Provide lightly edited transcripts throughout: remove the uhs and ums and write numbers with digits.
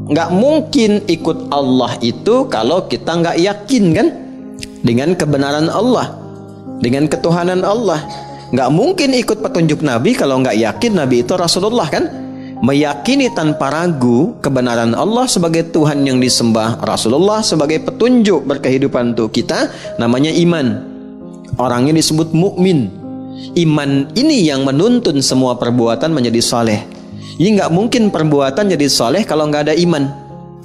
nggak mungkin ikut Allah itu kalau kita nggak yakin kan dengan kebenaran Allah, dengan ketuhanan Allah. Nggak mungkin ikut petunjuk Nabi kalau nggak yakin Nabi itu Rasulullah kan. Meyakini tanpa ragu kebenaran Allah sebagai Tuhan yang disembah, Rasulullah sebagai petunjuk berkehidupan untuk kita, namanya iman. Orangnya disebut mukmin. Iman ini yang menuntun semua perbuatan menjadi saleh. Jadi nggak mungkin perbuatan jadi saleh kalau nggak ada iman.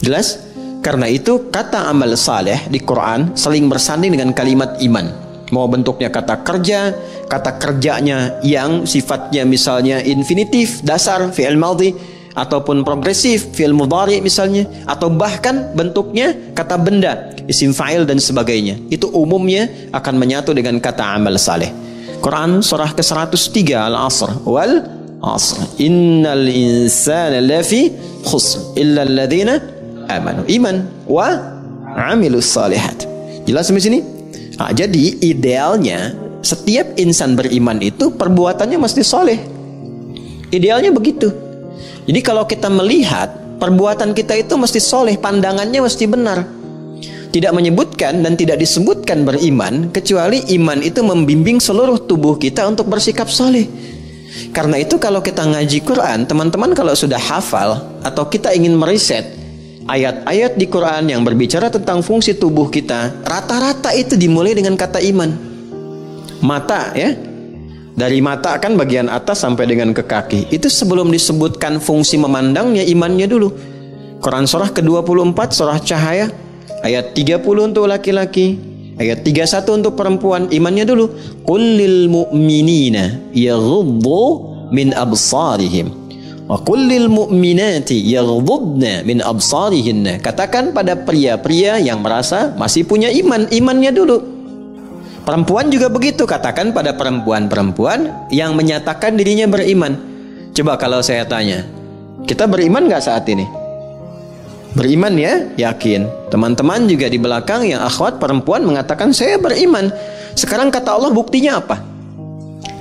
Jelas? Karena itu kata amal saleh di Quran saling bersanding dengan kalimat iman. Mau bentuknya kata kerja, kata kerjanya yang sifatnya misalnya infinitif, dasar, fi'il madhi, ataupun progresif, fi'il mudhari misalnya, atau bahkan bentuknya kata benda, isim fa'il dan sebagainya. Itu umumnya akan menyatu dengan kata amal saleh. Quran surah ke-103 Al-Asr, wal asr innal insana lafi khusr illa alladhina amanu, iman wa amilus salihat. Jelas sampai sini? Nah, jadi idealnya setiap insan beriman itu perbuatannya mesti soleh. Idealnya begitu. Jadi kalau kita melihat perbuatan kita itu mesti soleh, pandangannya mesti benar. Tidak menyebutkan dan tidak disebutkan beriman kecuali iman itu membimbing seluruh tubuh kita untuk bersikap soleh. Karena itu kalau kita ngaji Quran, teman-teman kalau sudah hafal atau kita ingin meriset ayat-ayat di Quran yang berbicara tentang fungsi tubuh kita, rata-rata itu dimulai dengan kata iman. Mata ya, dari mata kan bagian atas sampai dengan ke kaki, itu sebelum disebutkan fungsi memandangnya, imannya dulu. Quran surah ke-24 surah Cahaya ayat 30 untuk laki-laki, ayat 31 untuk perempuan, imannya dulu. Qul lil mu'minina yaghuddu min absarihim wa kullil mu'minati yaghdudna min absarihinna. Katakan pada pria-pria yang merasa masih punya iman, imannya dulu. Perempuan juga begitu, katakan pada perempuan-perempuan yang menyatakan dirinya beriman. Coba kalau saya tanya, kita beriman nggak saat ini? Beriman ya, yakin. Teman-teman juga di belakang yang akhwat perempuan mengatakan saya beriman. Sekarang kata Allah buktinya apa?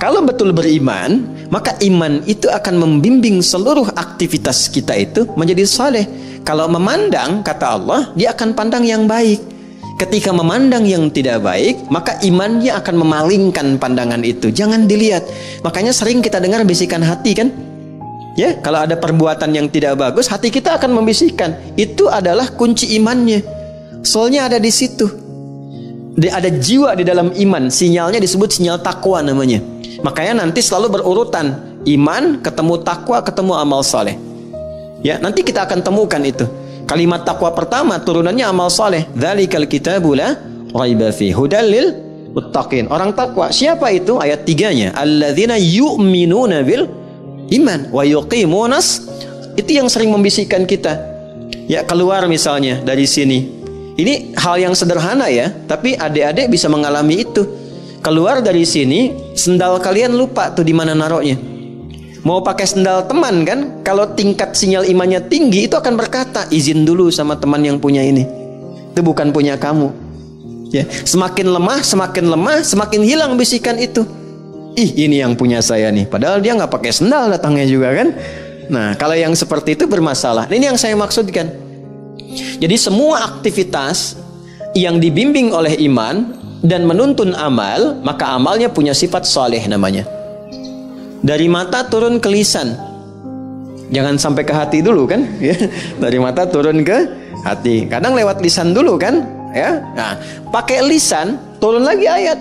Kalau betul beriman, maka iman itu akan membimbing seluruh aktivitas kita itu menjadi saleh. Kalau memandang, kata Allah, dia akan pandang yang baik. Ketika memandang yang tidak baik, maka imannya akan memalingkan pandangan itu. Jangan dilihat. Makanya sering kita dengar bisikan hati kan? Ya, kalau ada perbuatan yang tidak bagus, hati kita akan membisikkan. Itu adalah kunci imannya. Soalnya ada di situ. Ada jiwa di dalam iman. Sinyalnya disebut sinyal takwa namanya. Makanya nanti selalu berurutan. Iman, ketemu takwa, ketemu amal saleh. Ya, nanti kita akan temukan itu. Kalimat takwa pertama turunannya amal saleh. Dzalikal kitabu la raiba fi hudal lil muttaqin. Orang takwa. Siapa itu? Ayat 3-nya. Alladzina yu'minuna bil iman wa yuqimunas. Itu yang sering membisikkan kita. Ya, keluar misalnya dari sini. Ini hal yang sederhana ya, tapi adik-adik bisa mengalami itu. Keluar dari sini, sendal kalian lupa tuh di mana naruhnya. Mau pakai sendal teman kan, kalau tingkat sinyal imannya tinggi itu akan berkata, izin dulu sama teman yang punya ini. Itu bukan punya kamu. Ya, semakin lemah, semakin hilang bisikan itu. Ih, ini yang punya saya nih. Padahal dia nggak pakai sendal datangnya juga kan. Nah, kalau yang seperti itu bermasalah. Ini yang saya maksudkan. Jadi semua aktivitas yang dibimbing oleh iman dan menuntun amal, maka amalnya punya sifat saleh namanya. Dari mata turun ke lisan. Jangan sampai ke hati dulu kan? Ya. Dari mata turun ke hati. Kadang lewat lisan dulu kan? Ya. Nah, pakai lisan turun lagi ayat.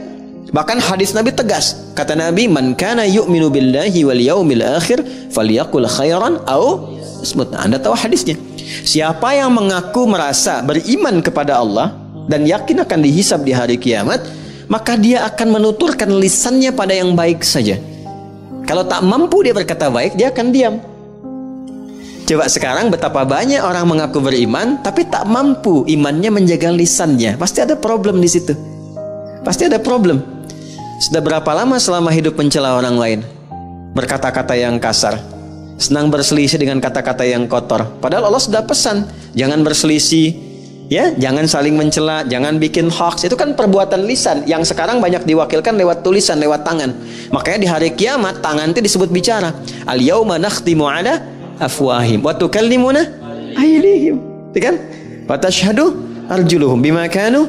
Bahkan hadis Nabi tegas. Kata Nabi, "Man kana yu'minu billahi wal yaumil akhir falyaqul khairan aw ismut." Nah, Anda tahu hadisnya. Siapa yang mengaku merasa beriman kepada Allah dan yakin akan dihisab di hari kiamat, maka dia akan menuturkan lisannya pada yang baik saja. Kalau tak mampu dia berkata baik, dia akan diam. Coba sekarang betapa banyak orang mengaku beriman tapi tak mampu imannya menjaga lisannya. Pasti ada problem di situ. Pasti ada problem. Sudah berapa lama selama hidup mencela orang lain? Berkata-kata yang kasar. Senang berselisih dengan kata-kata yang kotor. Padahal Allah sudah pesan, jangan berselisih, ya, jangan saling mencela, jangan bikin hoax. Itu kan perbuatan lisan yang sekarang banyak diwakilkan lewat tulisan, lewat tangan. Makanya di hari kiamat tangan itu disebut bicara. Al yauma nakhtimu ala afwahim wa tukallimuna aydihim. Kan? Fatashhadu arjuluhum bima kanu.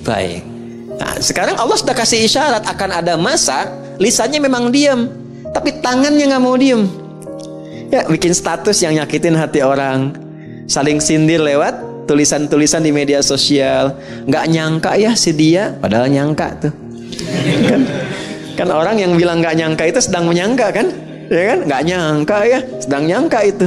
Baik. Nah, sekarang Allah sudah kasih isyarat akan ada masa lisannya memang diam, tapi tangannya nggak mau diam. Ya, bikin status yang nyakitin hati orang, saling sindir lewat tulisan-tulisan di media sosial. Nggak nyangka ya si dia, padahal nyangka tuh. Kan orang yang bilang nggak nyangka itu sedang menyangka kan? Ya kan? Nggak nyangka ya, sedang nyangka itu.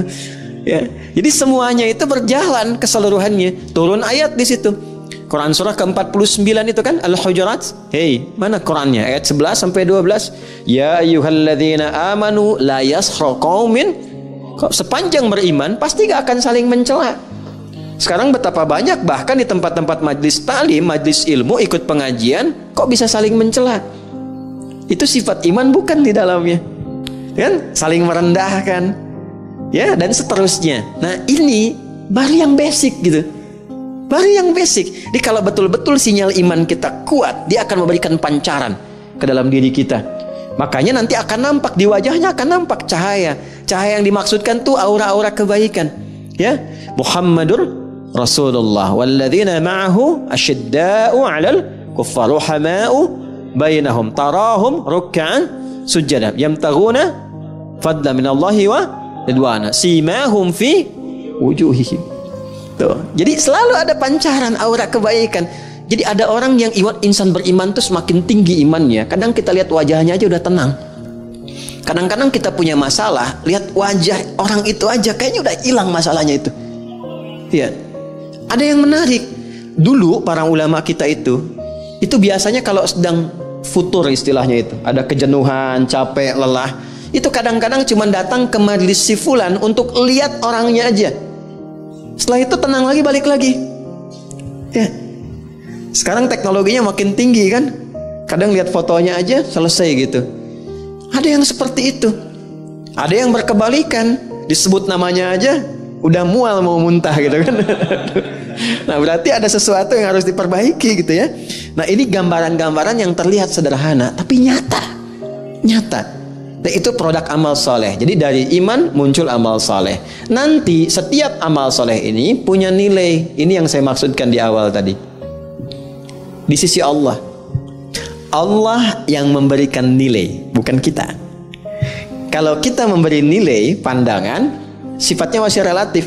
Ya. Jadi semuanya itu berjalan keseluruhannya. Turun ayat di situ. Quran surah ke-49 itu kan Al-Hujurat. Hei, mana Qurannya? Ayat 11 sampai 12. Ya ayyuhalladzina amanu la yaskhar qaumin. Kok sepanjang beriman pasti gak akan saling mencela. Sekarang betapa banyak bahkan di tempat-tempat majlis ta'lim, majlis ilmu, ikut pengajian, kok bisa saling mencela? Itu sifat iman bukan di dalamnya. Kan? Saling merendahkan. Ya, dan seterusnya. Nah, ini baru yang basic gitu. Baru yang basic. Jadi kalau betul-betul sinyal iman kita kuat, dia akan memberikan pancaran ke dalam diri kita. Makanya nanti akan nampak di wajahnya, akan nampak cahaya. Cahaya yang dimaksudkan tuh aura-aura kebaikan. Ya, Muhammadur Rasulullah walladzina ma'ahu asyidda'u 'alal kuffar ruhama'u bainahum tarahum ruk'an sujada yamtaghuna fadlan minallahi wa ridwana simahum fi wujuhihim. Tuh. Jadi selalu ada pancaran aura kebaikan. Jadi ada orang yang insan beriman tuh semakin tinggi imannya. Kadang kita lihat wajahnya aja udah tenang. Kadang-kadang kita punya masalah, lihat wajah orang itu aja kayaknya udah hilang masalahnya itu. Ya. Ada yang menarik. Dulu para ulama kita itu biasanya kalau sedang futur istilahnya itu, ada kejenuhan, capek, lelah, itu kadang-kadang cuma datang ke majelis si fulan untuk lihat orangnya aja. Setelah itu tenang lagi, balik lagi. Ya. Sekarang teknologinya makin tinggi kan. Kadang lihat fotonya aja selesai gitu. Ada yang seperti itu. Ada yang berkebalikan. Disebut namanya aja udah mual mau muntah gitu kan. Nah berarti ada sesuatu yang harus diperbaiki gitu ya. Nah ini gambaran-gambaran yang terlihat sederhana tapi nyata. Nyata. Nah, itu produk amal soleh. Jadi dari iman muncul amal soleh. Nanti setiap amal soleh ini punya nilai. Ini yang saya maksudkan di awal tadi. Di sisi Allah. Allah yang memberikan nilai, bukan kita. Kalau kita memberi nilai, pandangan, sifatnya masih relatif.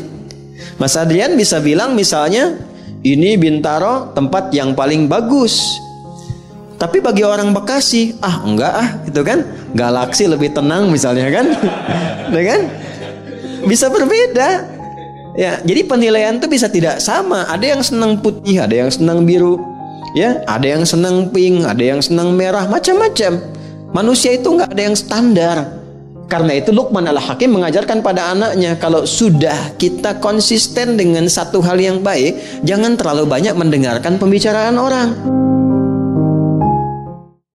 Mas Adrian bisa bilang misalnya, ini Bintaro tempat yang paling bagus. Tapi bagi orang Bekasi, enggak gitu kan. Galaksi lebih tenang misalnya kan. Ya kan? Bisa berbeda. Ya, jadi penilaian itu bisa tidak sama. Ada yang senang putih, ada yang senang biru. Ya, ada yang senang pink, ada yang senang merah, macam-macam. Manusia itu enggak ada yang standar. Karena itu Luqman Al-Hakim mengajarkan pada anaknya, kalau sudah kita konsisten dengan satu hal yang baik, jangan terlalu banyak mendengarkan pembicaraan orang.